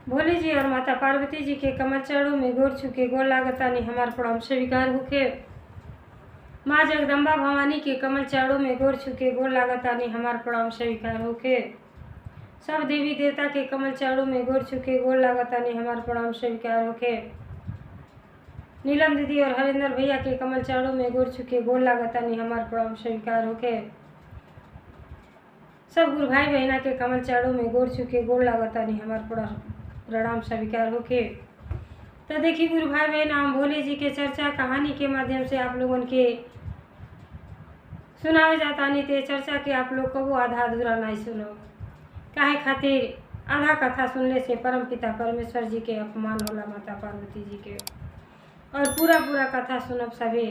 भोले जी और माता पार्वती जी के कमल चरणों में गोर छुके गोर लागतानी हमार प्रणाम स्वीकार होके। माँ जगदम्बा भवानी के कमल चरणों में गोर छुके गोर लागतानी हमार प्रणाम स्वीकार होके। सब देवी देवता के कमल चरणों में गोर छुके गोर लागतानी हमार प्रणाम स्वीकार होके। नीलम दीदी और हरेंद्र भैया के कमल चरणों में गोर छुके गोर लागतानी हमार प्रणाम स्वीकार होके। सब गुरु भाई बहना के कमल चरणों में गोर छुके गोर लागतानी हमार प्रणाम स्वीकार होके। तो देखिए गुरु भाई बहन, हम भोले जी के चर्चा कहानी के माध्यम से आप लोगों के सुनावे जाता नहीं थे। चर्चा के आप लोग को वो आधा अधूरा नहीं सुनो काहे खातिर आधा कथा सुनने से परम पिता परमेश्वर जी के अपमान होला माता पार्वती जी के, और पूरा कथा सुनब सभी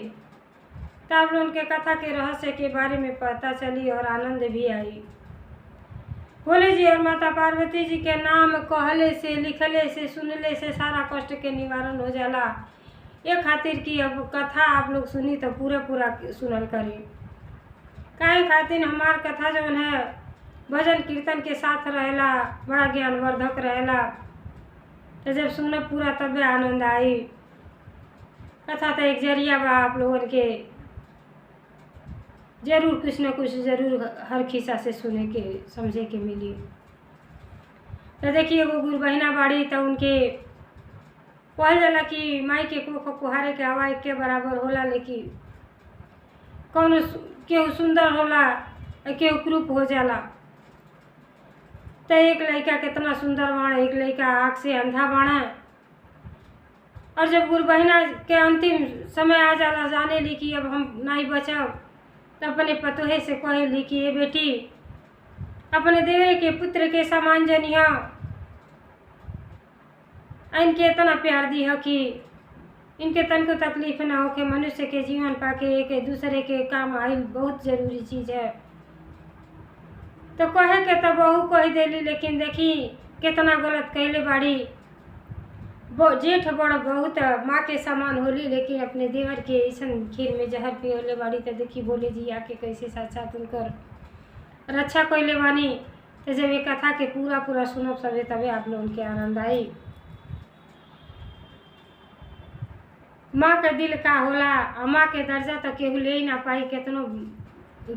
तो आप लोगों के कथा के रहस्य के बारे में पता चली और आनंद भी आई। भोले जी और माता पार्वती जी के नाम कहले से लिखले से सुनले से सारा कष्ट के निवारण हो जाला। ये खातिर कि अब कथा आप लोग सुनी तो पूरा सुनल करी। काहे खातिर हमार कथा जौन है भजन कीर्तन के साथ रहेला, बड़ा ज्ञानवर्धक रहेला। तो जब सुनब पूरा तबे आनंद आई। कथा तो एक जरिया बा आप लोगों के जरूर कुछ न कुछ जरूर हर खिस्सा से सुने के समझे के मिली। तो देखिए वो गुरु बहिना बाड़ी तो उनके कहल जाला कि माई के कोख कुहारे के हवा एक के बराबर होला, लेकिन कौन केहू सुंदर होला केहू क्रूप हो जाला। तो एक लड़का कितना सुंदर बाड़ा, एक लड़का आँख से अंधा बाड़ा। और जब गुरु बहिना के अंतिम समय आ जाला, जाने ली कि अब हम नहीं बचब, तो अपने पतोहे से कहेली कि ये बेटी अपने देवरे के पुत्र के समान जनिया, इनके इतना प्यार दी है कि इनके तन को तकलीफ ना हो कि मनुष्य के जीवन पाके एक दूसरे के काम आई बहुत जरूरी चीज़ है। तो कहे के तो बहू कह देली, लेकिन देखी कितना गलत कहले बाड़ी। जेठ बड़ बहुत माँ के समान होली, लेकिन अपने देवर के ऐसा खीर में जहर पियोले बाड़ी। तो देखी भोले जी आके कैसे साक्षात उनकर रक्षा कैले बानी। तो जब ये कथा के पूरा सुनब सबे तबे आप लोगों के आनंद आई। माँ के दिल का होला, माँ के दर्जा तो केहू ले ही ना पाई। कितनो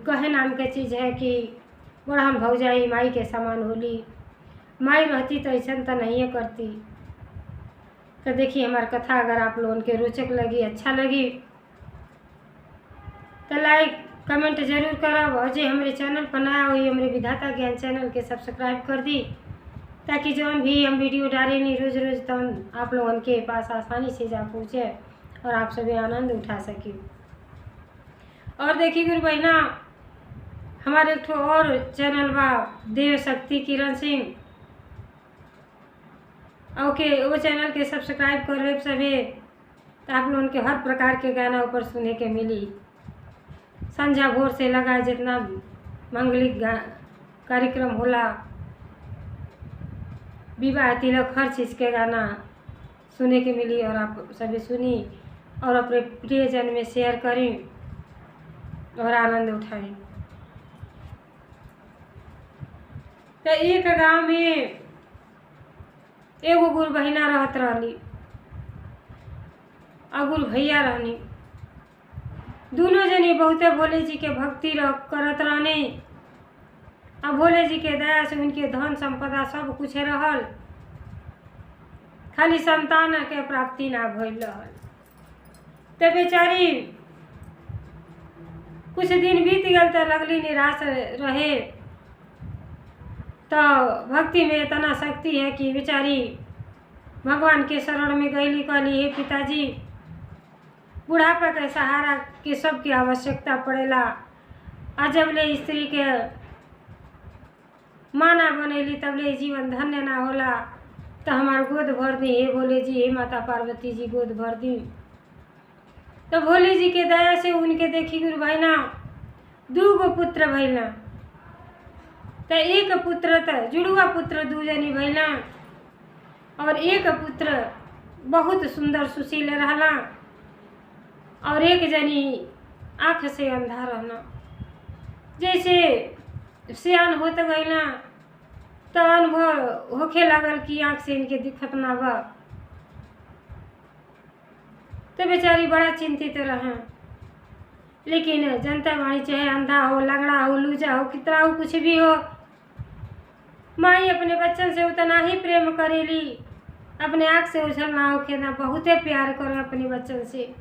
कहे नाम के चीज़ है कि बड़हन भौजाई माई के समान होली। माई रहती तो ऐसा तो नहीं करती। तो देखिए हमारी कथा अगर आप लोगों के रोचक लगी, अच्छा लगी तो लाइक कमेंट जरूर करब। और जो हमारे चैनल पर नया हुई हमारे विधाता ज्ञान चैनल के सब्सक्राइब कर दी, ताकि जो भी हम वीडियो डालें नहीं रोज़ तो आप लोगों के पास आसानी से जा पहुँचे और आप सभी आनंद उठा सकें। और देखिए गुरु बहिना, हमारे एक और चैनल बा देव शक्ति किरण सिंह, ओके वो चैनल के सब्सक्राइब कर रहे सभी, तो आप लोगों के हर प्रकार के गाना ऊपर सुने के मिली। संध्या भोर से लगा जितना मंगलिक कार्यक्रम होला, विवाह तिलक हर चीज़ के गाना सुने के मिली। और आप सभी सुनी और अपने प्रियजन में शेयर करें और आनंद उठाएं। तो एक गांव में एगो गुरु बहिना रहत रहली और गुरु भैया रहनी। दोनों जनी बहुते भोले जी के भक्ति करत रहने। और भोले जी के दया से उनके धन संपदा सब कुछ रहल, खाली संतान के प्राप्ति ना भइल रहल। तो बेचारी कुछ दिन बीत गल तो लगली निराश रहे। तो भक्ति में इतना शक्ति है कि बेचारी भगवान के शरण में गईली, कहली हे पिताजी बुढ़ापा के सहारा के सबकी आवश्यकता पड़ेला। आज जब ले स्त्री के माँ ना बनेली तब ले जीवन धन्य ना होला। तो हमार गोद भर दी हे भोले जी, हे माता पार्वती जी गोद भर दी। तो भोले जी के दया से उनके देखी गुरु बहिना 2 पुत्र भइला। तो एक पुत्र तो जुड़वा पुत्र 2 जनी भइला और एक पुत्र बहुत सुंदर सुशील रहला और एक जनी आँख से अंधा रहना। जैसे सियान होते गईला तो अनुभव होखे लागल कि आँख से इनके दिखत ना बा। तो बेचारी बड़ा चिंतित रहें। लेकिन जनता वाणी चाहे अंधा हो, लंगड़ा हो, लूजा हो, कितना हो, कुछ भी हो, माई अपने बच्चन से उतना ही प्रेम करेली। अपने आँख से उछल ना होके ना, बहुते प्यार करे अपने बच्चन से।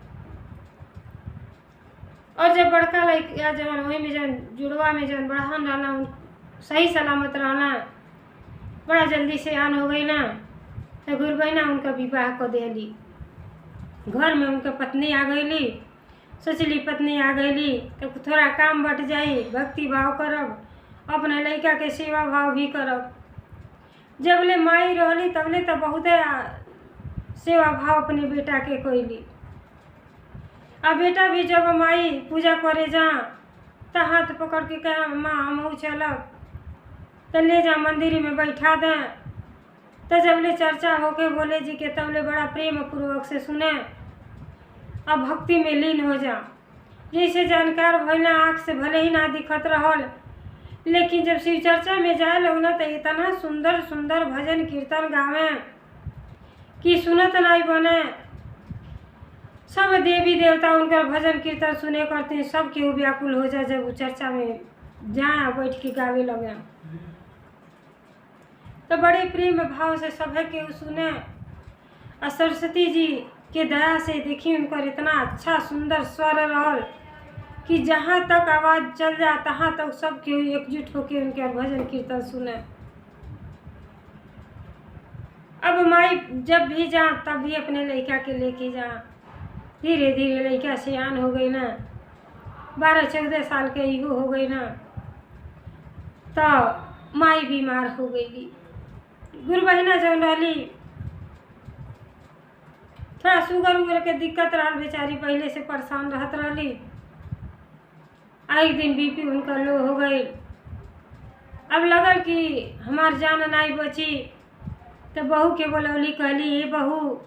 और जब बड़का लड़का जवन वही में जन जुड़वा में जन बढ़ान रहना, सही सलामत रहना, बड़ा जल्दी से आन हो गई ना, तो गुरु बहना उनका विवाह कर देली। घर में उनका पत्नी आ गईली। सोचली पत्नी आ गईली तो थोड़ा काम बट जाई, भक्ति भाव करब, अपने लड़का के सेवा भाव भी करब। जबले माई रहली तबले तो बहुते सेवा भाव अपने बेटा के कईली। अब बेटा भी जब माई पूजा करे जा तो हाथ पकड़ के कह माँ हम चलब, तो ले जा मंदिर में बैठा दें। तो जबले चर्चा होके भोले जी के तबले बड़ा प्रेम पूर्वक से सुने, अब भक्ति में लीन हो जा। जैसे जानकार भइना आँख से भले ही ना दिखत रहल, लेकिन जब शिव चर्चा में जाए लोग ना तो इतना सुंदर सुंदर भजन कीर्तन गावे कि सुनत नहीं बने। सब देवी देवता उनका भजन कीर्तन सुने करते हैं, सब केहू व्याकुल हो जाए जब वो चर्चा में जाए बैठ के गावे लगे। तो बड़े प्रेम भाव से सभे केहू सुने। और सरस्वती जी के दया से देखी उनकर इतना अच्छा सुंदर स्वर रहल कि जहाँ तक आवाज़ चल जाए तहाँ तक सब केहू एकजुट होकर उनके भजन कीर्तन सुने। अब माई जब भी जा तब भी अपने लड़का के लेके जा। धीरे धीरे लड़का सियान हो गई ना, 12-14 साल के इहो हो गई ना, तो माई बीमार हो गई। गुरु बहिना जौन रहली थोड़ा शुगर उगर के दिक्कत रहल, बेचारी पहले से परेशान रहत रहली। एक दिन बीपी उनका लो हो गई। अब लगल कि हमार जान नहीं बची, तो बहू के बोलौली, कहली ये बहू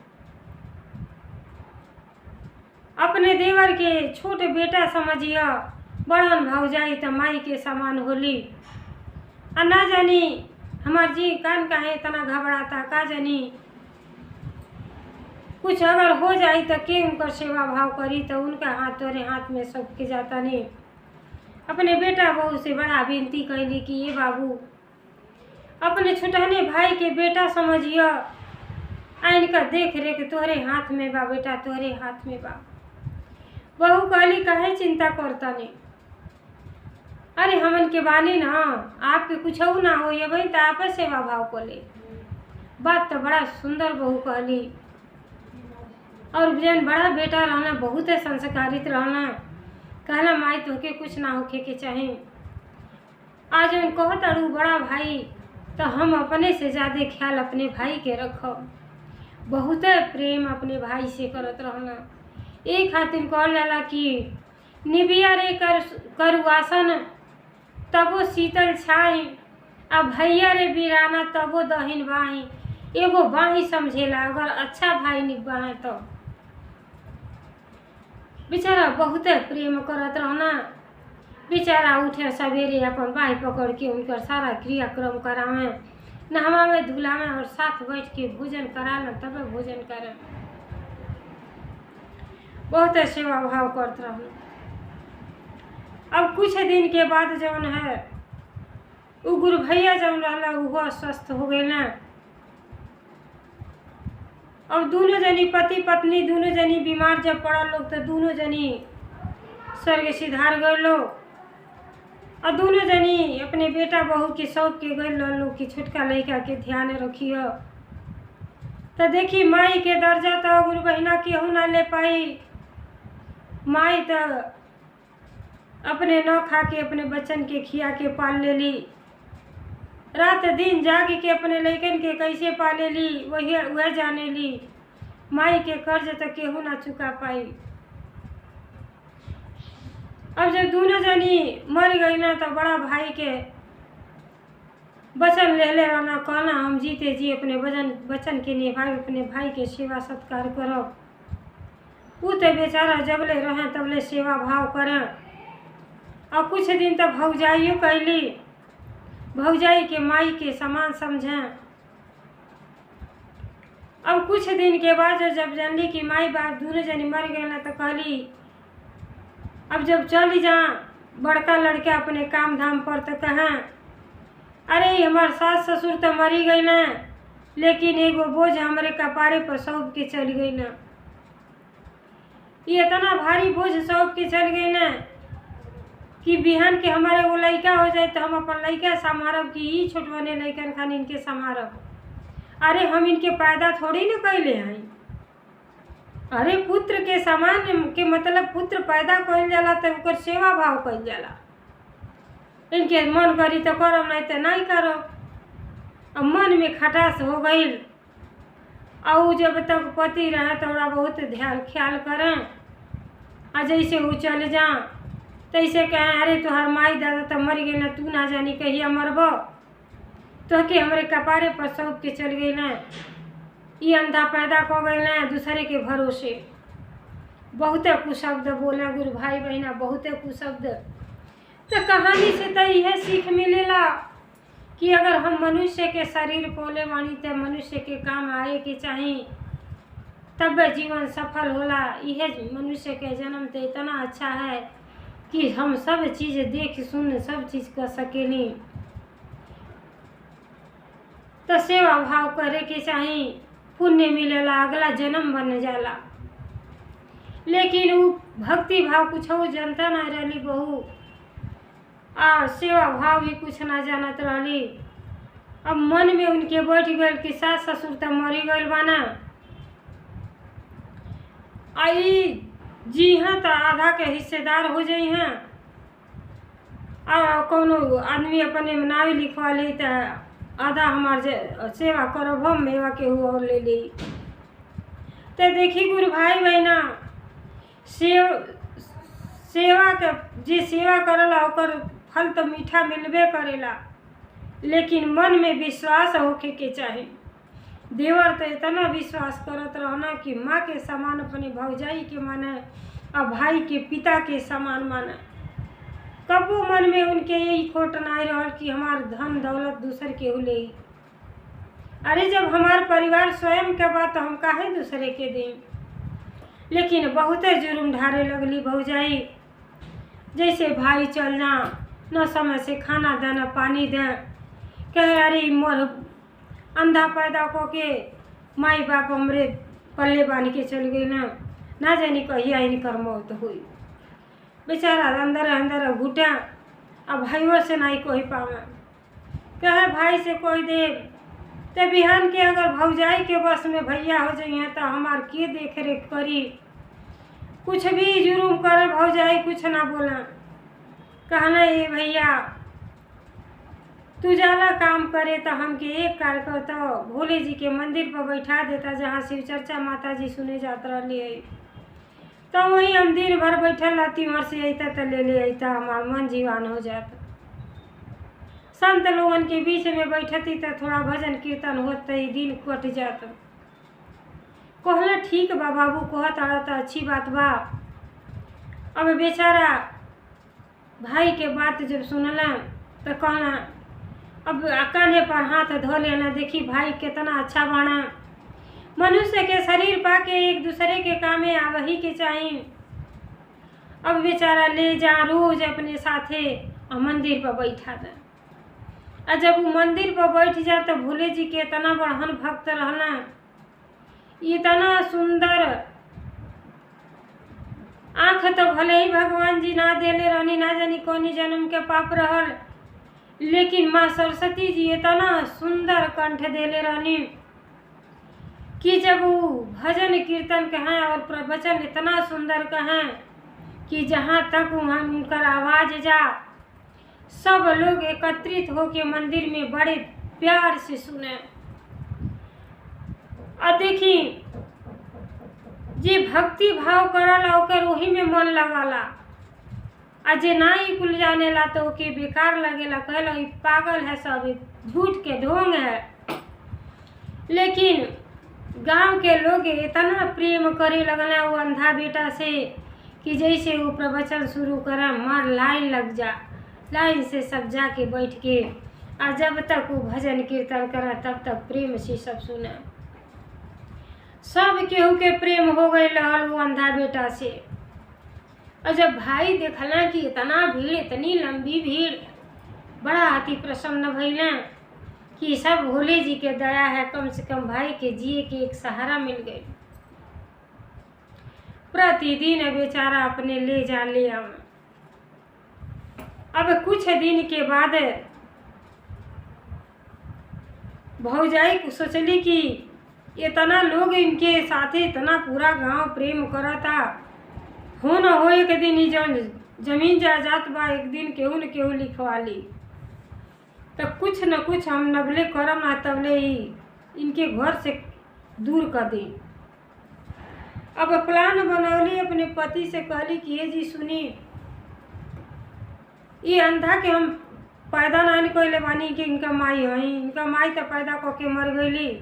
अपने देवर के छोटे बेटा समझिया, बड़न भौजाई तो माई के समान होली। और ना जानी हमार जी कान काहे इतना घबराता, का जानी कुछ अगर हो जाई तो के उनकर सेवा भाव करी। तो उनका हाथ तोरे हाथ में सबके जाता नहीं। अपने बेटा बहू से बड़ा विनती कैली कि ये बाबू अपने छोटहने भाई के बेटा समझिया, आइन का देख रेख तोहरे हाथ में बा बेटा, तोहरे हाथ में बा। बहू कहली काहे चिंता करता नहीं, अरे हमन के बानी ना, आपके कुछ ना हो ये भाई तो आप सेवा भाव को ले। बात तो बड़ा सुंदर बहू कहली। और जन बड़ा बेटा रहना बहुत संस्कारित रहना, कहला माई तोहके कुछ ना होखे के चाहे। आज उन कहत अड़ू बड़ा भाई, तो हम अपने से ज़्यादा ख्याल अपने भाई के रखब। बहुत प्रेम अपने भाई से करत रहना। एक खातिर कहल जाला कि निबिया रे करुआसन तबो शीतल छाई, अब भैया रे बीराना तबो दहिन बाही। एगो बाही समझेला, अगर अच्छा भाई निभाए तो। बेचारा बहुत प्रेम करत रहना। बेचारा उठे सवेरे अपन बाही पकड़ के उनकर सारा क्रियाक्रम करावे, नहवावे धुलावे और साथ बैठ के भोजन कराना, तब भोजन करें। बहुत सेवा भाव करते रहना। अब कुछ दिन के बाद जौन है वो गुरु भैया जौन रहला वो स्वस्थ हो गए ना। अब दोनों जनी पति पत्नी दोनों जनी बीमार जब पड़ल लोग, तो दोनों जनी स्वर्ग सिधार गए लोग। और दोनों जनी अपने बेटा बहू के शौक के गए लोग कि छोटका लड़का के ध्यान रखियो। तो देखी माई के दर्जा तो गुरु बहिना केहू ना ले पाई। माई तो अपने न खा के अपने बच्चन के खिया के पाल लेली, रात दिन जाग के अपने लड़कन के कैसे पालेली वह जाने ली। माई के कर्ज तो केहू ना चुका पाई। अब जब दोनों जनी मर गई ना, तो बड़ा भाई के वचन ले रहना, कहना हम जीते जी अपने वचन के लिए भाई अपने भाई के सेवा सत्कार करब। वो तो बेचारा जबले रहें तबले सेवा भाव करें। और कुछ दिन तो भौजाइयो कैली, भौजाई के माई के समान समझें। अब कुछ दिन के बाद जब जानली कि माई बाप दोनों जनी मर गए ना, तो कहली अब जब चली जा बड़का लड़का अपने काम धाम पर, तो कहाँ अरे हमार सास ससुर तो मरी गई ना, लेकिन एगो बोझ हमारे कपारे पर सौंप के चल गई ना। ये इतना भारी बोझ सौंप के चल गई ना कि बिहान के हमारे वो लड़का हो जाए तो हम अपन लड़का संभारब कि ई छोटवने लड़कन खान इनके संभारब। अरे हम इनके पैदा थोड़ी न कैले हैं। अरे पुत्र के समान के मतलब पुत्र पैदा कइल जाला तो ओकर सेवा भाव कइल जाला। इनके मन करी तो करब, नहीं तो नहीं करब। अब मन में खटास हो गई। और जब तक पति रहे थोड़ा बहुत ध्यान ख्याल करें, आ जैसे वो चल जा तैसे कहें अरे तुहार माई दादा तो मर गई ना, तू ना जानी कहिया मरब, तो के हमारे कपारे पर सौंप के चल गई ना। ये अंधा पैदा कर गई ना दूसरे के भरोसे। बहुते कुशब्द बोला गुरु भाई बहना, बहुते कुशब्द। तो कहानी से तो यह सीख मिलेला कि अगर हम मनुष्य के शरीर पोले बानी तो मनुष्य के काम आए के चाहिए, तब जीवन सफल होला। यह मनुष्य के जन्म तो इतना अच्छा है कि हम सब चीज़ देख सुन सब चीज़ कर सकेनी। तो सेवा भाव करे के चाहिए, पुण्य मिलेला, अगला जन्म बन जाला। लेकिन वो भक्ति भाव कुछ हो जनता ना रही बहू, और सेवा भाव भी कुछ ना जानत रही। अब मन में उनके बैठ गए कि सास ससुर तो मरी गए बाना, आई जी हाँ तो आधा के हिस्सेदार हो जाई हैं। और कोनो आदमी अपने नाम लिखवा ली तो आधा हमार सेवा करब हम, मेवा के हुआ और ले ली। तो देखी गुरु भाई बहना, सेवा के जे सेवा करला ओकर फल तो मीठा मिलबे करेला, लेकिन मन में विश्वास होके के चाहे। देवर तो इतना विश्वास करत रहना कि माँ के समान अपने भौजाई के माने और भाई के पिता के समान माने। कबो मन में उनके यही खोट नहीं रहल कि हमार धन दौलत दूसर के ले। अरे जब हमार परिवार स्वयं के बात तो हम काहे दूसरे के दें। लेकिन बहुते जुर्म ढारे लगली भौजाई, जैसे भाई चल जा न समय से खाना देना पानी दे, कहे अरे मोर अंधा पैदा को के माई बाप हमरे पल्ले बांध के चल गई ना जानी कहिया इनकर मौत हुई। बेचारा अंदर अंदर घुटा, अब भाइयों से नहीं कोई पावे, कहे भाई से कोई दे। तो बिहान के अगर भौजाई के बस में भैया हो जाइए तो हमार के देख रेख करी। कुछ भी जुर्म करे भौजाई कुछ ना बोला, कहना ये भैया तू जाला काम करे तो हमके एक कार्य करता, भोले जी के मंदिर पर बैठा देता जहाँ शिव चर्चा माता जी सुने जात रही है। तो वहीं हम दिन भर बैठल रहती, वहाँ से अता तो ले अता, हमार मन जीवान हो जाता। संत लोगन के बीच में बैठती तो थोड़ा भजन कीर्तन होता ही दिन कट जाता। कहला ठीक बा बाबू, कहत आ तो अच्छी बात बा। अब बेचारा भाई के बात जब सुनला तो कहना अब कान्हे पर हाथ धो लेना, देखी भाई कितना अच्छा बाना। मनुष्य के शरीर पाके एक दूसरे के कामे आवही के चाहिए। अब बेचारा ले जा रोज अपने साथे और मंदिर पर बैठा दे। और जब वो मंदिर पर बैठ जा तो भोले जी के इतना बड़हन भक्त रहना, इतना सुंदर आँख तो भले ही भगवान जी ना देले रहनी, ना जानी कौनी जन्म के पाप रहल, लेकिन माँ सरस्वती जी इतना सुंदर कंठ देले रहनी कि जब वो भजन कीर्तन कहें और प्रवचन इतना सुंदर कहें कि जहाँ तक वहाँ उनकर आवाज़ जा सब लोग एकत्रित होके मंदिर में बड़े प्यार से सुने। और देखी जे भक्ति भाव करला ओकर वही में मन लगाला, आ जे नाई कुल जाने ला तो ओके बेकार लगेला, कहला ई पागल है, सब झूठ के ढोंग है। लेकिन गांव के लोग इतना प्रेम करे लगना वो अंधा बेटा से कि जैसे वो प्रवचन शुरू करे मार लाइन लग जा, लाइन से सब जाके बैठ के और जब तक वो भजन कीर्तन करा तब तक प्रेम से सब सुना। सब केहू के प्रेम हो गई रहल वो अंधा बेटा से। और जब भाई देखला कि इतना भीड़, इतनी लंबी भीड़, बड़ा अति प्रसन्न भइला कि सब भोले जी के दया है, कम से कम भाई के जिए के एक सहारा मिल गई। प्रतिदिन बेचारा अपने ले जा ले आवा। अब कुछ दिन के बाद भौजाई सोचली कि इतना लोग इनके साथे, इतना पूरा गांव प्रेम करता, हो न हो एक दिन ही जौन जमीन जायदाद बा एक दिन केहू न केहू लिखवा ली, तो कुछ न कुछ हम नबले करम ना तबले ही इनके घर से दूर कर दी। अब प्लान बनौली, अपने पति से कहली कि ये जी सुनी, ये अंधा के हम पैदा नहीं कइले बानी कि इनका माई हई, इनका माई तो पैदा करके मर गईली,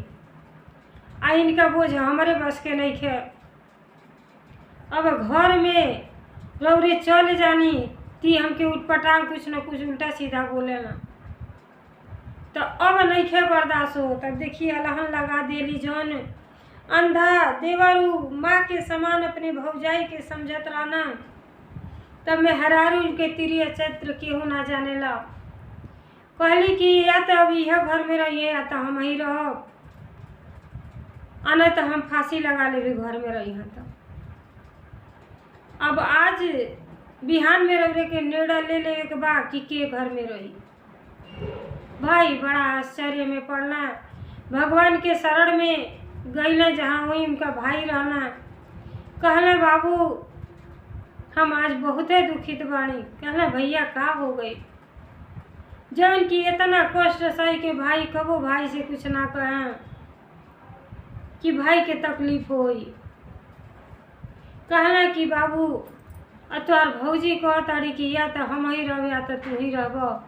आ इनका बोझ हमारे बस के नहीं खे। अब घर में रौरे चल जानी ती हमके उठपटांग कुछ न कुछ उल्टा सीधा बोले ना, तो अब नहीं खे बर्दाश्त हो। तब देखिए अलहन लगा देली, जौन अंधा देवरू माँ के समान अपने भौजाई के समझत रहना, तब मैं हरारू इनके तिरिय चैत्र केहू ना जाने ला। कहली कि या तो अब यह घर में रहिए या तो हम ही रहो, नहीं तो हम फांसी लगा लेबे घर में रही। तो अब आज बिहान में रौरे के निर्णय ले लेवे के बा कि के घर में रही। भाई बड़ा आश्चर्य में पड़ना, भगवान के शरण में गईला जहाँ वही उनका भाई रहना। कहला बाबू हम आज बहुते दुखित बानी। कहला भैया का हो गई, जौन की इतना कष्ट सही के भाई कबो भाई से कुछ ना कहें कि भाई के तकलीफ होई। कहला कि बाबू अतवार भौजी कह तारी कि या तो हम ही रह या तो तू ही रहब।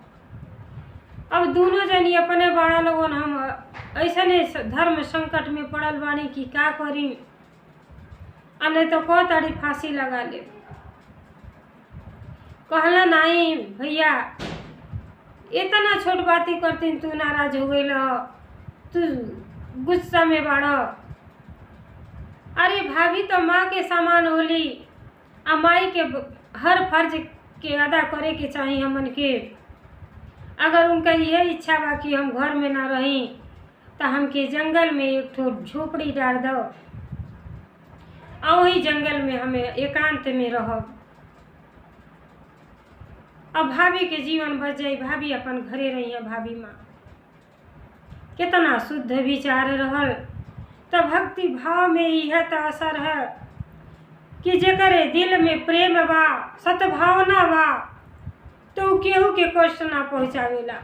अब दोनों जनी अपने बड़ा लोगन, हम ऐसने धर्म संकट में पड़ल बानी कि का करी, नहीं तो कह तारी फांसी लगा ले। कहला नहीं भैया इतना छोट बाती करती तू नाराज हो गई, तू गुस्सा में बाड़ा। अरे भाभी तो माँ के समान होली, आ माई के हर फर्ज के अदा करे के चाहिए हमन के। अगर उनका यह इच्छा बा कि हम घर में ना रही तो हमके जंगल में एक ठो झोपड़ी डाल दो, और वही जंगल में हमें एकांत में रहब। अब भाभी के जीवन बच जाई, भाभी अपन घरे रही है। भाभी माँ कितना शुद्ध विचार रहल, तो भक्ति भाव में यह तो असर है कि जेकरे दिल में प्रेम बा, सद्भावना बा, तो केहू के कष्ट ना पहुँचावेला।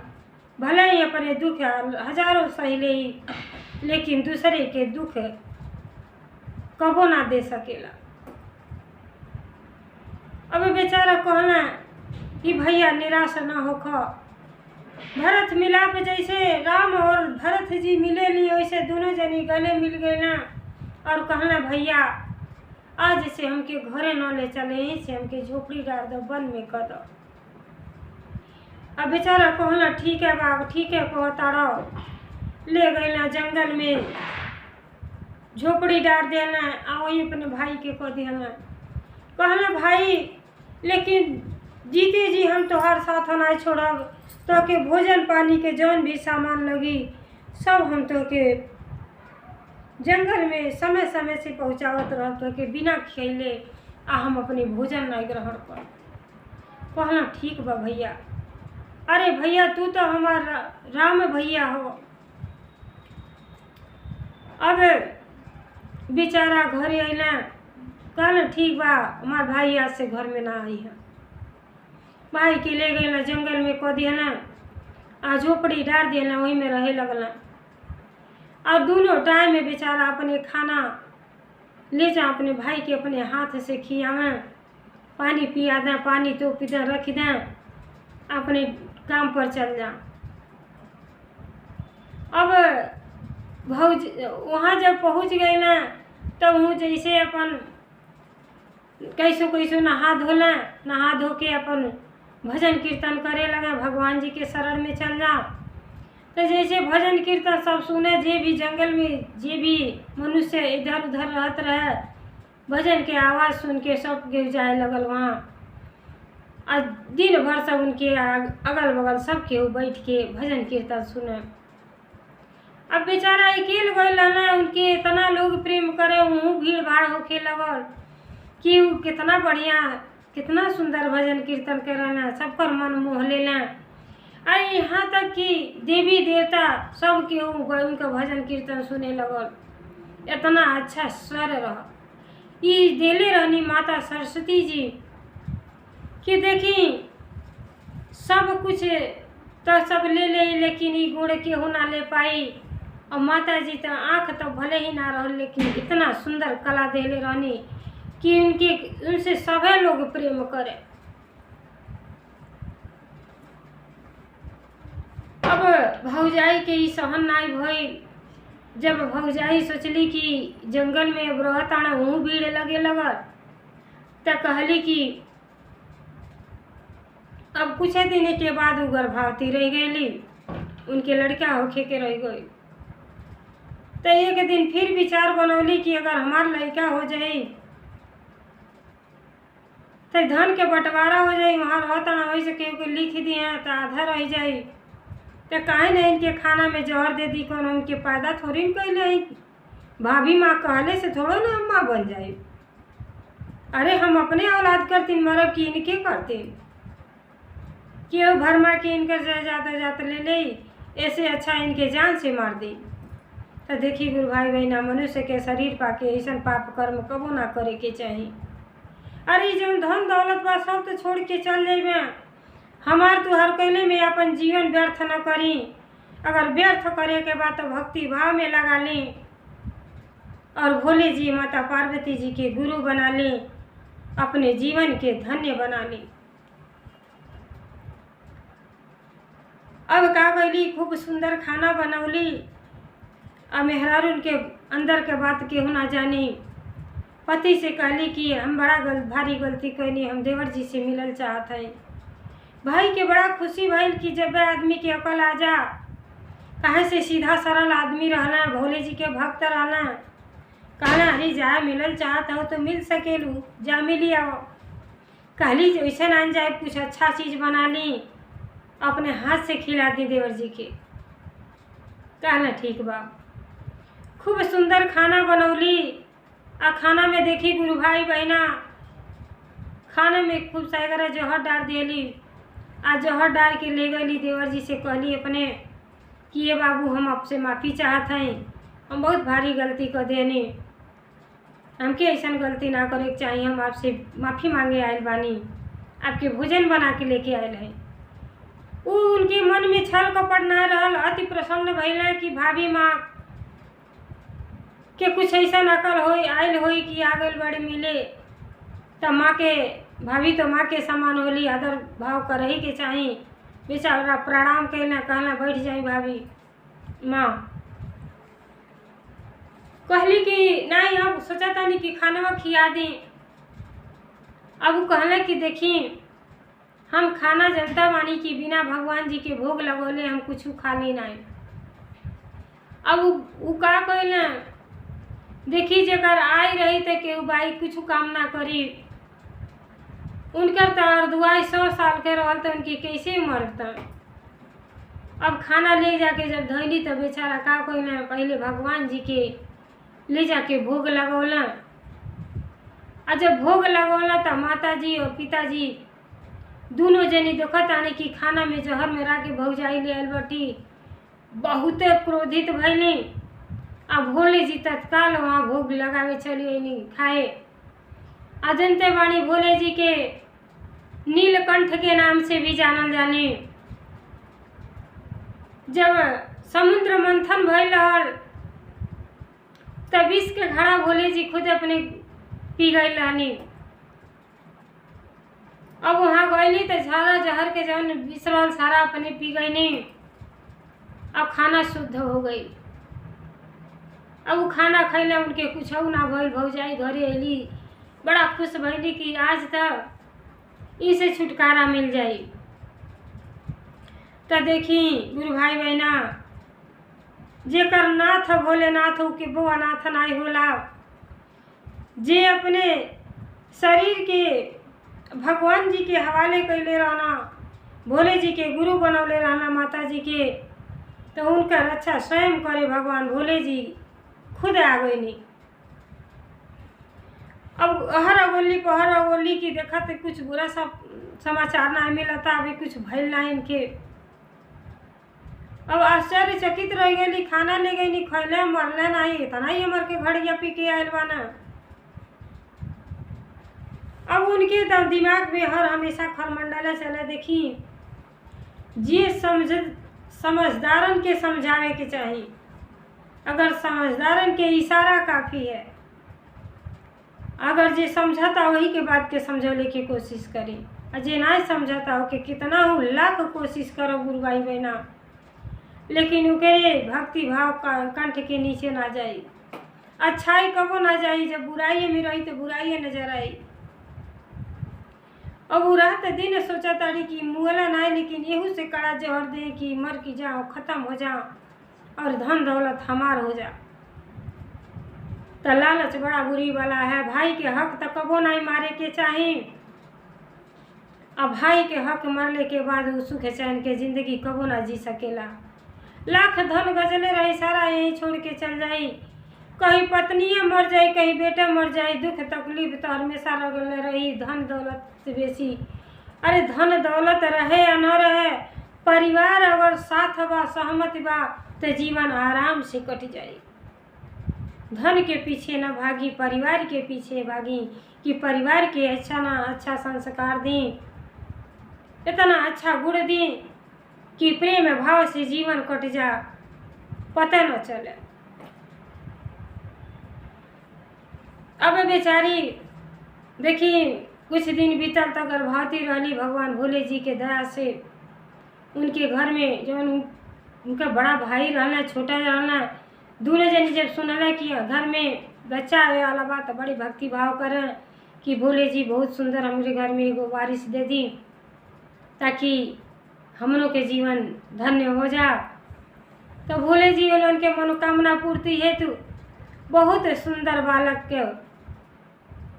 भले ही अपने दुख हजारों सहेले ही, लेकिन दूसरे के दुख कबो ना दे सकेला। अब बेचारा कहना कि भैया निराश ना होखो, भरत मिलाप जैसे राम और भरत जी मिले ली वैसे दोनों जनी गले मिल गए ना। और कहना भैया आज से हमके घरे न ले चले, यहीं से हमके झोपड़ी डाल दो, वन में कर दो। अब बेचारा कहना ठीक है बाबू ठीक है, कहता रहो। ले गए ना जंगल में, झोपड़ी डाल देना, आ वहीं अपने भाई के कह देना। कहना भाई लेकिन जीते जी हम तोहार साथ ना छोड़ब, तो के भोजन पानी के जौन भी सामान लगी सब हम तो के जंगल में समय समय से पहुँचावत रह, तो के बिना खियले आ हम अपने भोजन नहीं ग्रहण कर। कहना ठीक बा भैया। अरे भैया तू तो हमारा राम भैया हो। अब बेचारा घरे अला, कहना ठीक बा हमार भाई आज से घर में ना आई है। भाई के ले गए ना जंगल में कह दिया ना, आ झोपड़ी डाल दिया ना, वहीं में रहे लगला। और दोनों टाइम में बेचारा अपने खाना ले जा, अपने भाई के अपने हाथ से खियावें, पानी पिया दें, पानी तो पी दें, रख दें, अपने काम पर चल जा। अब भौज वहाँ जब पहुँच गए ना, तो वहाँ जैसे अपन कैसो नहा धोला, नहा धो के अपन भजन कीर्तन करे लगा, भगवान जी के शरण में चल जा। तो जैसे भजन कीर्तन सब सुने, जे भी जंगल में जे भी मनुष्य इधर उधर रहत रहे, भजन के आवाज़ सुन के सब गिर जाए लगल वहाँ। और दिन भर सब उनके अगल बगल सब केहू बैठ के भजन कीर्तन सुने। अब बेचारा अकेले गइल रहना, उनके इतना लोग प्रेम करे, वहाँ भीड़ भाड़ होके लगल कि वो कितना बढ़िया कितना सुंदर भजन कीर्तन कर रहे, सबकर मन मोह लेना। और यहाँ तक कि देवी देवता सब केहू उनका भजन कीर्तन सुने लगल। इतना अच्छा स्वर रहा। ये देले रहनी माता सरस्वती जी कि देखी सब कुछ तो सब ले ले, लेकिन ये गुण केहू ना ले पाई। और माता जी तो आँख तो भले ही ना रह, लेकिन इतना सुंदर कला देले रहनी कि उनसे सभी लोग प्रेम करे। अब भौजाई के ई सहन नाई भइल। जब भौजाई सोचली कि जंगल में अब रहताना वहाँ भीड़ लगे लगल, त कहली कि अब कुछ दिन के बाद वो गर्भवती रह गई, उनके लड़का होखे के रह गई। तो एक दिन फिर विचार बनौली कि अगर हमार लड़का हो जाए तो धन के बंटवारा हो जाए, वहाँ रहता ना वैसे केहू के लिख दिए तो आधा रह जाए। तो काहे नहीं इनके खाना में जहर दे दी, कौन उनके पैदा थोड़ी न कैले। भाभी माँ कहले से थोड़ा ना हम माँ बन जाए। अरे हम अपने औलाद करती मरब कि इनके करते, क्यों भरमा के इनकर जाता ले ले, ऐसे अच्छा इनके जान से मार दी। तो देखी गुरु भाई बहना, मनुष्य के शरीर पाके ऐसा पाप कर्म कबो ना करे के चाहिए। अरे जब धन दौलत बा सब तो छोड़ के चल जाइबे, हमार तो हर कैले में अपन जीवन व्यर्थ न करी। अगर व्यर्थ करे के बाद तो भक्ति भाव में लगा ली और भोले जी माता पार्वती जी के गुरु बना ली, अपने जीवन के धन्य बना ली। अब का कैली, खूब सुंदर खाना बनौली। अब मेहरारून के अंदर के बात केहू ना जानी। पति से कहली कि हम बड़ा भारी गलती कैनी, हम देवर जी से मिलल चाहत हैं। भाई के बड़ा खुशी भइल कि जब आदमी के अकल आ जा, कहे से सीधा सरल आदमी रहना, भोले जी के भक्त रहना। कहना अरे जा मिलल चाहत हो तो मिल सकेलू, जा मिली आओ। कहली जैसे ना जाए कुछ अच्छा चीज़ बना ली, अपने हाथ से खिला दी देवर जी के। कहना ठीक बा। खूब सुंदर खाना बनौली। आ खाना में देखी गुरु भाई बहना, खाना में खूब सागरा जहर डाल दिली। आ जहर डाल के ले गई देवर जी से, कहली अपने कि ये बाबू हम आपसे माफ़ी चाहत हैं, हम बहुत भारी गलती कर देनी, हमके ऐसा गलती ना करे के चाहिए, हम आपसे माफ़ी मांगे आयल बानी, आपके भोजन बना के लेके आयल हैं। वो उनके मन में छल कपट ना रहल, अति प्रसन्न भइल कि भाभी माँ के कुछ ऐसा नकल हो आयल हो कि आ गई बड़ी मिले। तो माँ के भाभी तो माँ के समान होली, आदर भाव कर ही के चाहिए। बेचारा प्रणाम कहना, कहना बैठ जाए भाभी माँ। कहली कि नहीं अब सोचा था नहीं कि खाना खिया दी। अब वो कहले कि देखी हम खाना जनता मानी कि बिना भगवान जी के भोग लगौले हम कुछ खा ली नहीं। अब वो का कहले, देखी जकर आई रही तो केहू बाई कुछ काम ना करी, उनकर तो अर्दुआई 100 साल के रहल तो उनकी कैसे मरता। अब खाना ले जाके जब धैली तो बेचारा का कहले, पहले भगवान जी के ले जाके भोग लगौला। और जब भोग लगौला तो माता जी और पिताजी दोनों जनी देखत आने कि खाना में जहर में के भौजाई ले आयल बटी, बहुत क्रोधित भइली। अब भोले जी तत्काल वहाँ भोग लगावे चली अली खाए। अजंते वाणी भोले जी के नीलकंठ के नाम से भी जानल जाने। जब समुद्र मंथन भइल रहल तब विष के घड़ा भोले जी खुद अपने पी गई रहनी। अब वहाँ गईली तो सारा जहर के जौन विष रहल सारा अपने पी गईनी। अब खाना शुद्ध हो गई। अब वो खाना खैले उनके कुछ ना भइल। भौजाई घरे अली, बड़ा खुश भइली कि आज तक इसे छुटकारा मिल जाई। तो देखी गुरु भाई बहना, जेकर नाथ भोलेनाथ हो के वो अनाथ नाई होला। जे अपने शरीर के भगवान जी के हवाले कैले रहना, भोले जी के गुरु बनौले रहना माता जी के, तो उनका रक्षा स्वयं करे भगवान भोले जी खुद आ गई नहीं। अब हर अगोली पहर अगोली की देखा तो कुछ बुरा सा समाचार ना मिलता, अभी कुछ भइल ना इनके। अब आश्चर्यचकित रह गई, खाना ले गई, खैले मरले नहीं, इतना ही मर के घड़िया पी के आयल बाना। अब उनके दिमाग में हर हमेशा खरमंडला चले। देखी जे समझदारन के समझावे के चाहिए, अगर समझदारन के इशारा काफ़ी है, अगर जे समझता वही के बात के समझौले की कोशिश करी, और जे नहीं समझता हो कि कितना हो लाख कोशिश करो गुरु भाई बहना, लेकिन उके भक्ति भाव का कंठ के नीचे ना जाई, अच्छाई कबो ना जाई। जब बुराई में रही तो बुराई नजर आई। अब वो रात दिन सोचा ताड़ी कि मुगला ना, लेकिन यहू से कड़ा जहर दे कि मर की जाओ, ख़त्म हो जाओ और धन दौलत हमार हो जा। तो लालच बड़ा बुरी वाला है। भाई के हक तो कबो नहीं मारे के चाहिए। अब भाई के हक मरले के बाद वो सुख चैन के जिंदगी कबो ना जी सकेला। लाख धन गजले रही, सारा यहीं छोड़ के चल जाई। कहीं पत्नियाँ मर जाए, कहीं बेटा मर जाए, दुख तकलीफ तो हमेशा लगल रही। धन दौलत से बेसी, अरे धन दौलत रहे या न रहे, परिवार अगर साथ बा सहमत बा तो जीवन आराम से कट जाए। धन के पीछे न भागी, परिवार के पीछे भागी कि परिवार के अच्छा ना अच्छा संस्कार दी, इतना अच्छा गुण दी कि प्रेम भाव से जीवन कट जा, पता न चले। अब बेचारी देखी कुछ दिन बीतल तक गर्भवती रहली। भगवान भोले जी के दया से उनके घर में जो उनका बड़ा भाई रहना, छोटा रहना, दोनों जन जब सुनल कि घर में बच्चा आवे वाला बात, बड़ी भक्ति भाव करें कि भोले जी बहुत सुंदर हमारे घर में एगो वारिस दे दी ताकि हमनों के जीवन धन्य हो जा। तो भोले जी वाले उनके मनोकामना पूर्ति हेतु बहुत सुंदर बालक के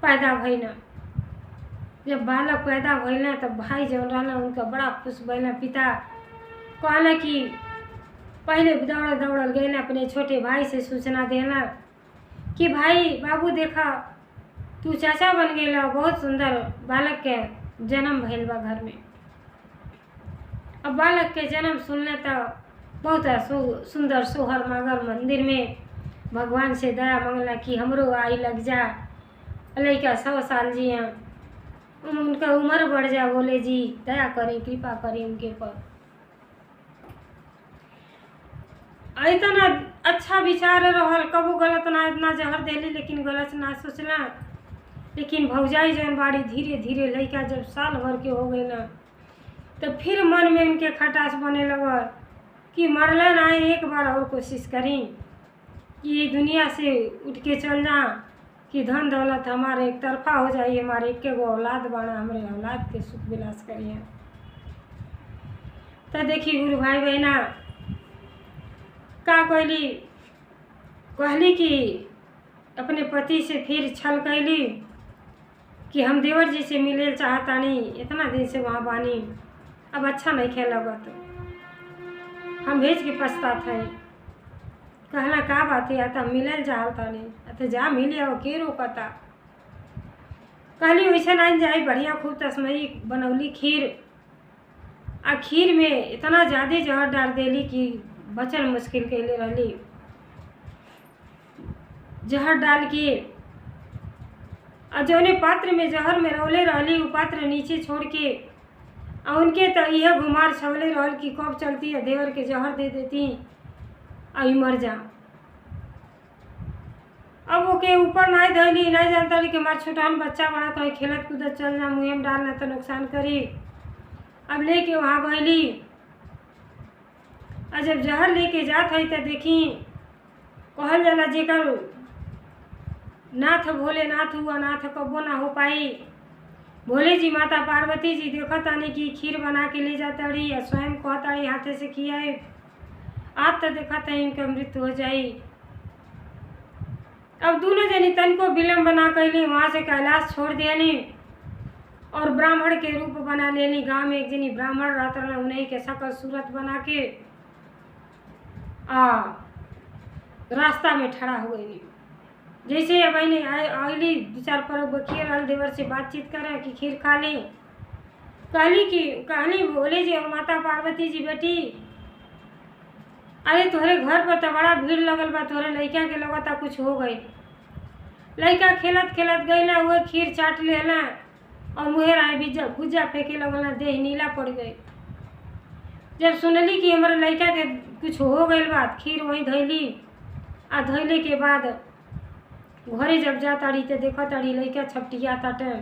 पैदा भइना। जब बालक पैदा भइना तब भाई जौन रहना उनका बड़ा खुश भइना। पिता कहला कि पहले दौड़ल गए अपने छोटे भाई से सूचना देना कि भाई बाबू देखा तू चाचा बन गया, बहुत सुंदर बालक के जन्म भइल बा घर में। अब बालक के जन्म सुनने तो बहुत सुंदर सोहर मगर मंदिर में भगवान से दया मंगला कि हमरो आई लग जा, लड़का 100 साल जिया, उनका उम्र बढ़ जा। बोले जी दया करें, कृपा करें उनके पर। इतना अच्छा विचार रहल, कबो गलत ना इतना जहर देली, लेकिन गलत ना सोचला। लेकिन भौजाई जौन बाड़ी धीरे धीरे लड़का जब साल भर के हो गए ना, तो फिर मन में उनके खटास बने लगल कि मरला ना, एक बार और कोशिश करी कि दुनिया से उठ के चल जा, कि धन दौलत हमारे एक तरफा हो जाइए, हमारे एक गो औलाद बना, हमारे औलाद के सुख विलास करिए। तो देखी गुरु भाई बहना का कहली कि अपने पति से फिर छल कैली कि हम देवर जी से मिले चाहतानी, इतना दिन से वहाँ बानी, अब अच्छा नहीं खेल लगत, हम भेज के पछतात है। कहला का बात है, आता मिलल चाहतानी, अत जा मिले और के रोकता। कहली वैसे नहीं जाए, बढ़िया खूब तस्मई बनौली खीर, आ खीर में इतना ज़्यादा जहर डाल देली कि बचल मुश्किल कैले रहली। जहर डाल के और जौने पात्र में जहर में रौले रहली, वो पात्र नीचे छोड़ के और उनके तो यह घुमार छवले रहल कि कब चलती है देवर के जहर दे देती और मर जा। अब ओके ऊपर नहीं धैली, नहीं जानता रही कि हमारा छोटा बच्चा बड़ा, कहीं खेलत कूदत चल जा, मुँह में डालना तो नुकसान करी। अब लेके वहाँ गईली, और जब जहर लेके जात है तो देखी कहल जाला जेकर नाथ भोलेनाथ हुआ नाथ कबो ना हो पाई। भोले जी माता पार्वती जी देखा तानी कि खीर बना के ले जाता रही, स्वयं कहता रही हाथे से खियाए, आज तो देखा था इनका मृत्यु हो जाई। अब दोनों जनी तन को विलम्ब बना कैली, वहाँ से कैलाश छोड़ दियानी और ब्राह्मण के रूप बना लेनी। गांव में एक जनी ब्राह्मण रहता ना, उन्हीं के शकल सूरत बना के रास्ता में ठड़ा हो गई। जैसे अब आईली 2-4 परब खीर रहल, देवर से बातचीत करें कि खीर खा ली। कहली बोले जी और माता पार्वती जी बेटी, अरे तोहरे घर पर तो बड़ा भीड़ लगल बा, तोहरे लड़का के लगता कुछ हो गई। लड़का खेलत खेलत गई ना, वो खीर चाट लेना और मुँहे आए भुजा फेंके लगल, देह नीला पड़ गई। जब सुनली कि हमारे लड़का के कुछ हो गई बात, खीर वहीं धैली आ धैले के बाद घरे जब जा ताड़ी तो देखा ताड़ी लड़का छपटिया ताटे,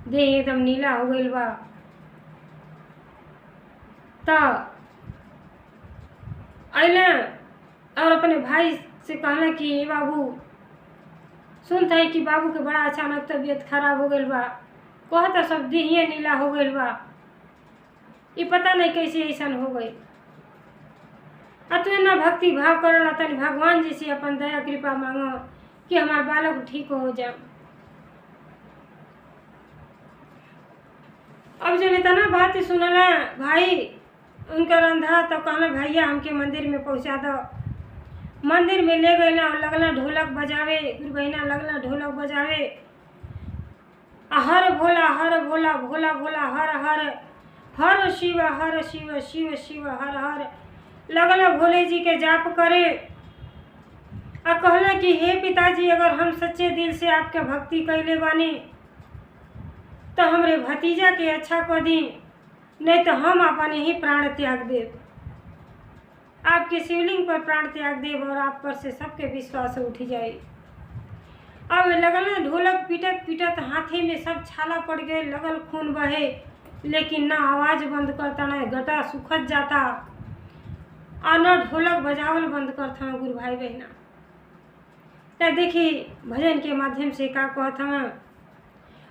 देह एकदम नीला हो गई बा। तो अइले और अपने भाई से कहला कि बाबू सुनत है कि बाबू के बड़ा अचानक तबीयत खराब हो गई बा, कहता सब देहिए नीला हो गई बा, ये पता नहीं कैसे ऐसा हो गई। आ तू ना भक्ति भाव करला, तनी भगवान जी से अपन दया कृपा मांगो कि हमार बालक ठीक हो जाए। अब जब इतना बात सुनला भाई उनका रंधा, तो कहला भैया हमके मंदिर में पहुंचा दो। मंदिर में ले गए ना, लगला ढोलक बजावे, गुरु बहिना लगला ढोलक बजावे, हर भोला भोला भोला हर हर, हर शिव शिव शिव हर हर, लगला भोले जी के जाप करे। और कहला कि हे पिताजी, अगर हम सच्चे दिल से आपके भक्ति कैले बानी तो हमरे भतीजा के अच्छा कर दी, नहीं तो हम अपने ही प्राण त्याग देव, आपके शिवलिंग पर प्राण त्याग देव और आप पर से सबके विश्वास उठ जाए। अब लगल ढोलक पीटत पीटत हाथी में सब छाला पड़ गए, लगल खून बहे, लेकिन ना आवाज़ बंद करता ना घटा सुखत जाता और न ढोलक बजावल बंद करता। गुरु भाई बहना तो देखी भजन के माध्यम से का कहता हूँ।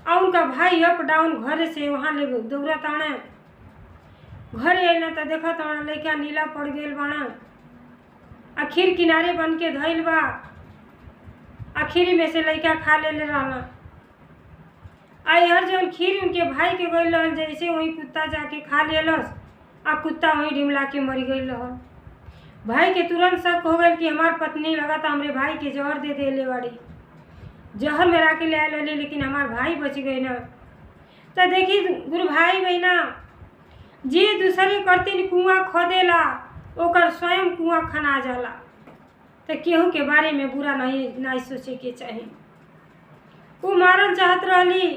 और उनका भाई अप डाउन घर से वहाँ ले दौड़त आना, घर अला तो देखा तो लड़का नीला पड़ गए बाना, आखिर किनारे बन के धैल बा, आखिरी में से लड़का खा ले रहना। आई हर जन खीर उनके भाई के गई रहल, जैसे वही कुत्ता जाके खा लेलस आ कुत्ता वहीं डिमला के मर गई रहल। भाई के तुरंत शक हो गई कि हमार पत्नी लगा था हमरे भाई के जहर दे देले बाड़ी, जहर में राके ले आए, लेकिन हमार भाई बच गए ना। तो देखी गुरु भाई बहना, जे दूसरे करतीन कुआं खोदेला ओकर स्वयं कुआं खना जाला। तो केहू के बारे में बुरा नहीं सोचे के चाहिए। वो मारल चाहत रहली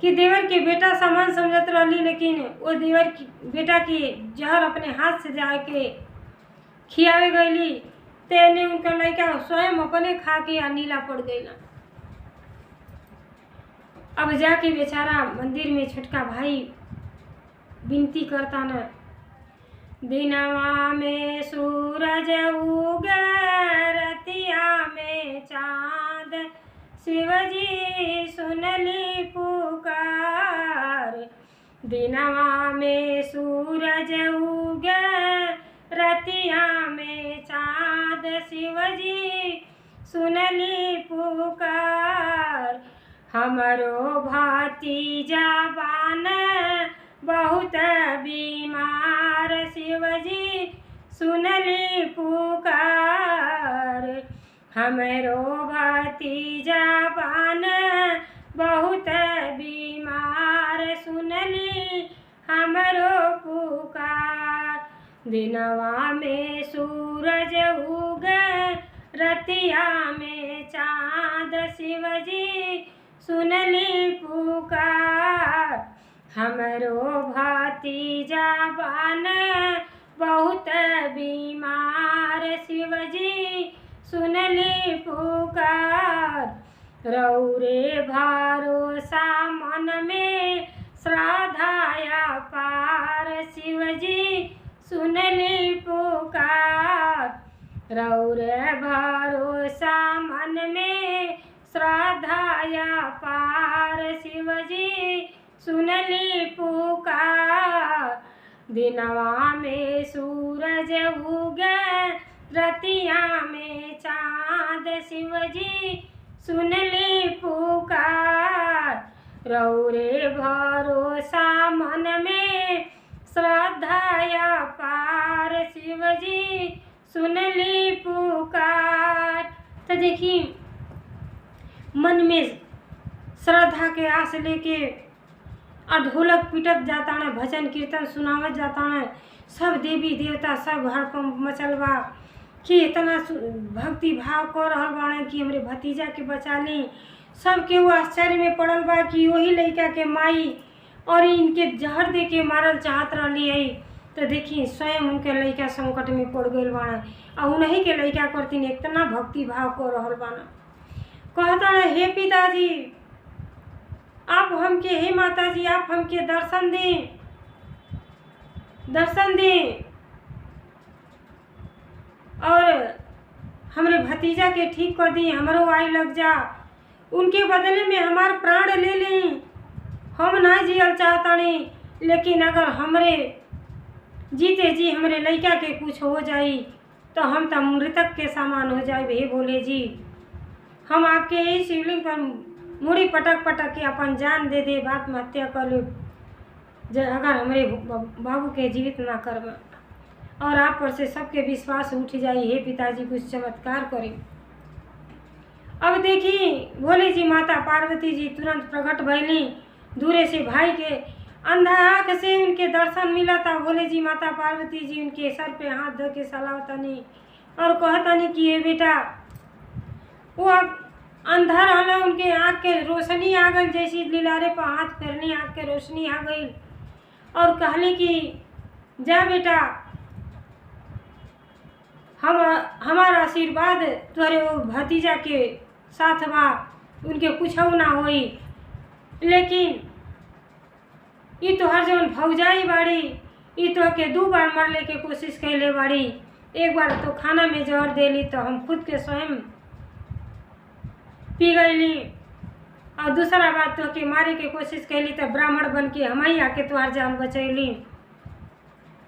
कि देवर के बेटा सामान समझत रहली, लेकिन वो देवर की बेटा की जहर अपने हाथ से जाके खियावे गईली, तेने उनका लड़का स्वयं अपने खा के नीला पड़ गई। अब जाके बेचारा मंदिर में छोटका भाई विनती करता न, दिनवा में सूरज उगे रतिया में चांद, शिवजी सुनली पुकार। दिनवा में सूरज उगे रतिया में चांद, शिवजी सुनली पुकार। हमरो भतीजा बान बहुत बीमार, शिवजी सुनली पुकार। हमरो भतीजा बान बहुत बीमार, सुनली हमरो पुकार। दिनवा में सूरज उगे रतिया में चांद, शिवजी सुनली पुकार। हमरो भतीजा बान बहुत बीमार, शिवजी सुनली पुकार। रौरे भरोसा मन में श्रद्धाया पार, शिवजी सुनली पुकार। रौरे भरोसा मन में श्रद्धाया पार, शिवजी सुनली पुकार। दिनवा में सूरज उगे रतिया में चाँद, शिवजी सुन ली पुकार। रौरे भरोसा मन में श्रद्धा अपार, शिवजी सुन ली पुकार। तो देखिए मन में श्रद्धा के आस लेके और ढोलक पिटत जाता है, भजन कीर्तन सुनावत जाता है, सब देवी देवता सब हड़कंप मचल बा कि इतना भक्ति भाव कर रहल बाड़े कि हमरे भतीजा के बचा ली। सब के वो आश्चर्य में पड़ल बा कि वही लड़का के माई और इनके जहर दे के मारल चाहत रही है। तो देखिए स्वयं उनके लड़का संकट में पड़ गए बाड़ा और उन्हीं के लड़का करतीन इतना भक्ति भाव कर रहल बाना। कहता है हे पिताजी आप हमके, हे माताजी आप हमके दर्शन दें, दर्शन दें और हमरे भतीजा के ठीक कर दी, हमरो आई लग जा, उनके बदले में हमार प्राण ले लें। हम ना जियल चाहतानी, लेकिन अगर हमरे जीते जी हमरे लड़का के कुछ हो जाई तो हम तो मृतक के समान हो जाए। हे भोले जी हम आपके यही शिवलिंग पर मुड़ी पटक पटक के अपन जान दे दे, बात में हत्या कर ले अगर हमारे बाबू के जीवित ना कर और आप पर से सबके विश्वास उठ जाए। हे पिताजी कुछ चमत्कार करें। अब देखिए भोले जी माता पार्वती जी तुरंत प्रकट भैली, दूरे से भाई के अंधा आँख से उनके दर्शन मिला था। भोले जी माता पार्वती जी उनके सर पे हाथ धो के सलाहतनी और कहतनी कि ये बेटा वो अंधा रहला, उनके आँख के रोशनी आ गई, जैसी लीलारे पर हाथ फेरनी आँख के रोशनी आ गई और कहले कि जा बेटा हम हमारा आशीर्वाद तुम्हारे वो भतीजा के साथ बा, उनके कुछ ना होई। लेकिन ये तो हर जवन भौजाई बाड़ी, ये तो के 2 बार मरले के कोशिश कैले बाड़ी, एक बार तो खाना में जहर देली तो हम खुद के स्वयं पी गईली और दूसरा बात तो के मारे के कोशिश कैली तो ब्राह्मण बन के हम ही आके तुम्हार जान बचैली,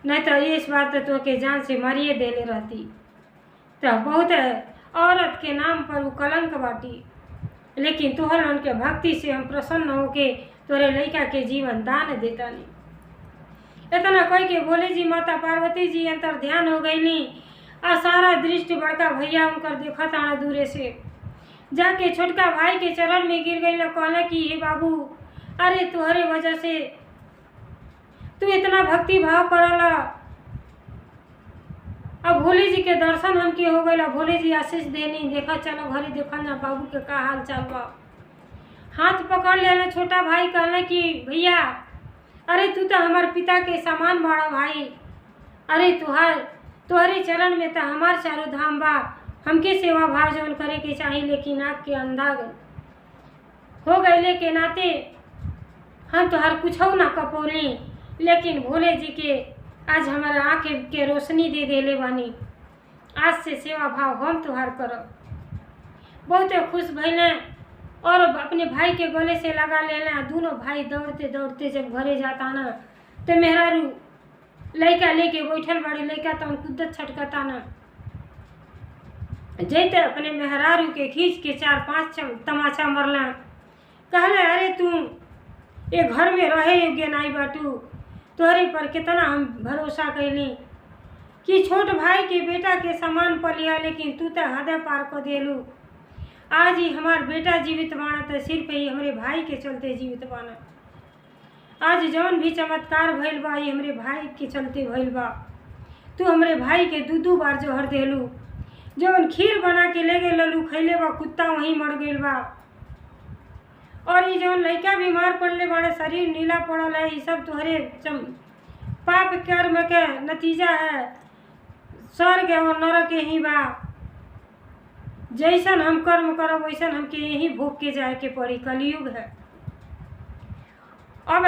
नहीं तो इस बात तो के जान से मारिए देले रहती। तो बहुत औरत के नाम पर वो कलंक बाटी, लेकिन तोहर उनके भक्ति से हम प्रसन्न होके तोरे लड़का के जीवन दान देता नहीं। इतना कह के भोले जी माता पार्वती जी अंतर ध्यान हो गईली और सारा दृष्टि बड़का भैया उनकर देखत आना दूरे से जाके छोटका भाई के चरण में गिर गई, कहला कि हे बाबू अरे तुम्हारे वजह से तू इतना भक्ति भाव करला, अब भोले जी के दर्शन हमके हो गए। भोले जी आशीष देनी, देखा चलो घरे देखल ना बाबू के का हाल चाल बा। हाथ पकड़ लेना छोटा भाई, कहला कि भैया अरे तू तो हमारे पिता के समान बड़ा भाई, अरे तुहरे चरण में तो हमार चारों धाम बा, हमके सेवा भाव जवन करे के चाहिए। लेकिन आँख के अंधा हो गए के नाते हम तो हर कुछ ना कपोली, लेकिन भोले जी के आज हमारा आँख के रोशनी दे देले बानी, आज से सेवा भाव हम तुहार करब। बहुत खुश भैले और अपने भाई के गले से लगा लेना। दोनों भाई दौड़ते दौड़ते जब घरे जाता ना तो मेहरारू लड़का लेके बैठल बड़ी, लड़का तो कुद्दत छटकता ना, जैते अपने मेहरारू के खींच के 4-5 तमाचा मरला। कहले अरे तू ये घर में रहे योग्य नहीं बाटू, तोहरे पर कितना हम भरोसा कैली कि छोट भाई के बेटा के समान पलिया, लेकिन तू तो हद पार कर देलू। आज ही हमार बेटा जीवित बाना तो सिर्फ ही हमारे भाई के चलते जीवित बाना। आज जौन भी चमत्कार भइल बा ये हमरे भाई के चलते भइल बा। तू हमरे भाई के 2 बार जहर देलू, जौन खीर बना के ले गए ललू खैले बा कुत्ता वहीं मर गइल बा। और ये जौन लड़का बीमार पड़ले बड़े, शरीर नीला पड़ल है, ये सब तुहरे पाप कर्म के नतीजा है। स्वर्ग और नरक यही बा, जैसन हम कर्म करब वैसन हमके यही भोग के जाए के पड़ी, कलयुग है। अब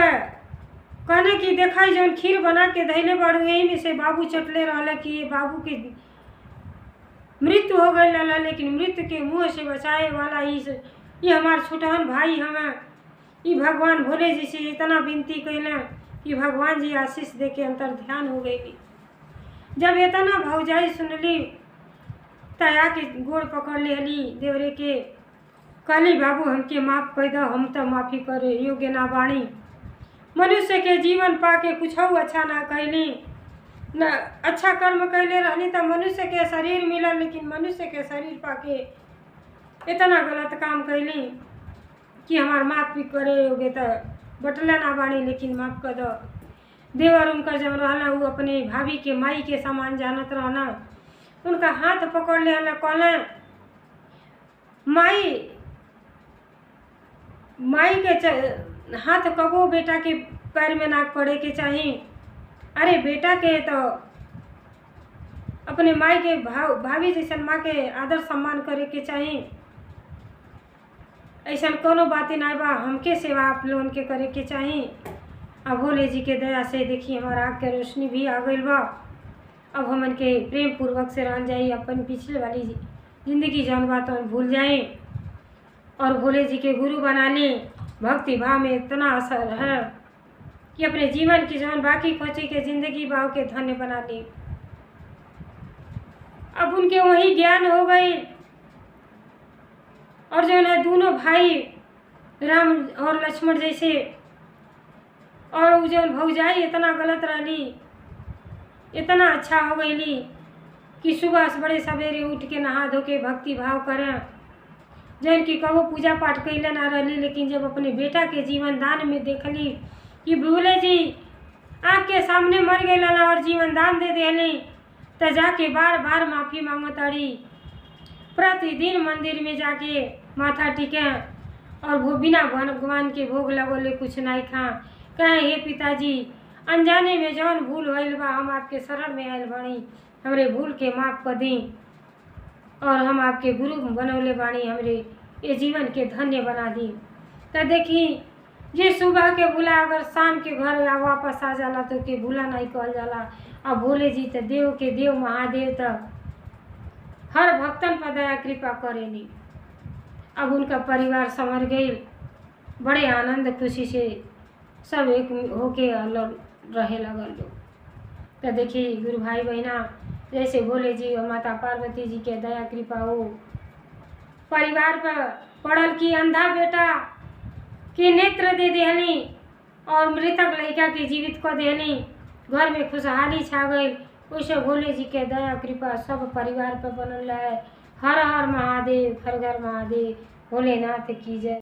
कहने की देखा जौन खीर बना के धैले बाड़ू यही में से बाबू चटले रहला कि ये बाबू के मृत्यु हो गई लला, लेकिन मृत्यु के मुँह से बचाए वाला ये हमार छोटहन भाई हमें ये भगवान भोले जी से इतना विनती कैले कि भगवान जी आशीष दे के अंतर ध्यान हो गई। जब इतना भौजाई सुनली तया के गोड़ पकड़ लेली देवरे के, कहली बाबू हमके माफ़ कर दो, हम तो माफ़ी करे योग्य ना बाणी। मनुष्य के जीवन पाके कुछ अच्छा ना कैली, न अच्छा कर्म कैले रहनी तो मनुष्य के शरीर मिलल, लेकिन मनुष्य के शरीर पाके इतना गलत काम कैली कि हमार माफ़ भी करे योग्य तो बटला ना बाणी, लेकिन माफ़ कर दो। देवर उनका जब रहना वो अपने भाभी के माई के समान जानत रहना, उनका हाथ पकड़ ले कहले माई के हाथ कबो बेटा के पैर में ना पड़े के चाहिए। अरे बेटा के तो अपने माई के भाभी जैसन माँ के आदर सम्मान करे के चाहिए। ऐसा कोनो बातें ना बा, हमके सेवा आप लोगन के करे के चाहिए। अब भोले जी के दया से देखिए हमारा आँख के रोशनी भी आ गई बा। अब हमन के प्रेम पूर्वक से रह जाए, अपन पिछले वाली जिंदगी जौन बात भूल जाए और भोले जी के गुरु बना लें। भक्ति भाव में इतना असर है कि अपने जीवन की जौन बाकी खोची के जिंदगी भाव के धन्य बना लें। अब उनके वही ज्ञान हो गई और जो है दोनों भाई राम और लक्ष्मण जैसे, और जो भौजाई इतना गलत रही, इतना अच्छा हो गई कि सुबह बड़े सवेरे उठ के नहा धो के भक्ति भाव करें, जैन की कबो पूजा पाठ कैले ना रही, लेकिन जब अपने बेटा के जीवन दान में देखली कि भोले जी आँख के सामने मर गए ना और जीवन दान दे देली, तो जाके बार बार माफ़ी मांगो तड़ी। प्रतिदिन मंदिर में जाके माथा टिके और वो बिना भगवान के भोग लगोले कुछ नहीं खा। कहे हे पिताजी अनजाने में जौन भूल होइल बा, हम आपके शरण में आयल बानी, हमरे भूल के माफ़ कर दी और हम आपके गुरु बनौले बानी, हमरे ये जीवन के धन्य बना दी। तो देखी जे सुबह के भूला अगर शाम के घर या वापस आ जाला तो के भूला नहीं कहल जाला। अब भोले जी तो देव के देव महादेव तो हर भक्तन पर दया कृपा करेनी। अब उनका परिवार संवर गई, बड़े आनंद खुशी से सब एक होके रहे लगल लोग। तो देखिए गुरु भाई बहना जैसे भोले जी और माता पार्वती जी के दया कृपा हो परिवार पर पड़ल की अंधा बेटा के नेत्र दे देहनी और मृतक लड़का के जीवित कर देहनी, घर में खुशहाली छा गई। वैसे भोले जी के दया कृपा सब परिवार पर बनल है। हर हर महादेव, हर घर महादेव, भोलेनाथ की जय।